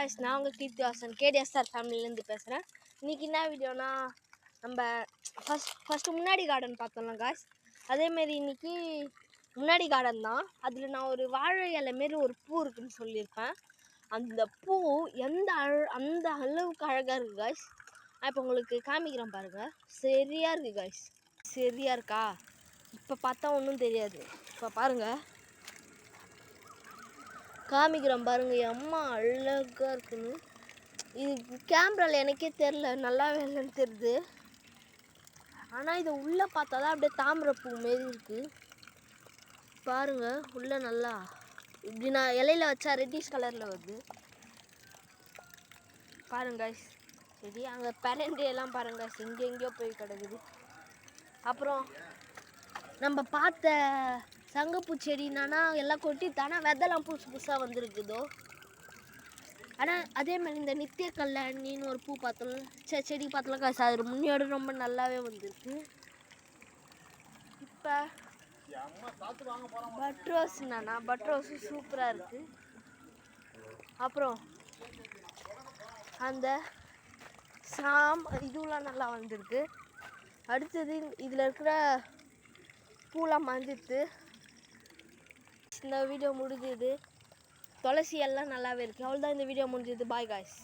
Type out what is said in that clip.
Guys, நான் உங்கள் கீர்த்திவாசன் கேடிஎஸ்ஆர் ஃபேமிலியிலேருந்து பேசுகிறேன். இன்றைக்கி என்ன வீடியோனா, நம்ம ஃபஸ்ட்டு முன்னாடி கார்டன் பார்த்தோம்ல காய்ஸ், அதேமாரி இன்றைக்கி முன்னாடி கார்டன் தான். அதில் நான் ஒரு வாழை இலை மாரி ஒரு பூ இருக்குதுன்னு சொல்லியிருப்பேன். அந்த பூ அந்த அளவுக்கு அழகாக இருக்குது காய்ஸ். நான் இப்போ உங்களுக்கு காமிக்கிறேன் பாருங்கள். சரியாக இருக்குது காய்ஸ், சரியாக இருக்கா? இப்போ பார்த்தா ஒன்றும் தெரியாது. இப்போ பாருங்கள், காமிக்கிறேன் பாருங்கள், அம்மா அழகாக இருக்குன்னு. இது கேமராவில் எனக்கே தெரில, நல்லாவே இல்லைன்னு தெரியுது. ஆனால் இதை உள்ளே பார்த்தா தான் அப்படியே தாமரைப்பூ மாரி இருக்குது. பாருங்கள், உள்ளே நல்லா இப்படி நான் இலையில வச்சா ரெட்டிஷ் கலரில் வருது பாருங்க. சரி, அங்கே பெரண்டை எல்லாம் பாருங்க, எங்கெங்கேயோ போய் கிடக்குது. அப்புறம் நம்ம பார்த்த சங்கப்பூ செடி என்னன்னா எல்லாம் கொட்டி தானே விதெல்லாம் புதுசு புதுசாக வந்துருக்குதோ. ஆனால் அதே மாதிரி இந்த நித்திய கல்யாணின்னு ஒரு பூ பார்த்தோம், செடி பார்த்தோம்ல காசு, அது முன்னோட ரொம்ப நல்லாவே வந்துருக்கு. இப்போ பட்ரோஸ் என்னன்னா, பட்ரோஸு சூப்பராக இருக்குது. அப்புறம் அந்த இதுலாம் நல்லா வந்துருக்கு. அடுத்தது இதில் இருக்கிற பூலாம் மஞ்சிட்டு இந்த வீடியோ முடிஞ்சது. துளசி எல்லாம் நல்லாவே இருக்குது. அவ்வளோதான், இந்த வீடியோ முடிஞ்சது. Bye guys.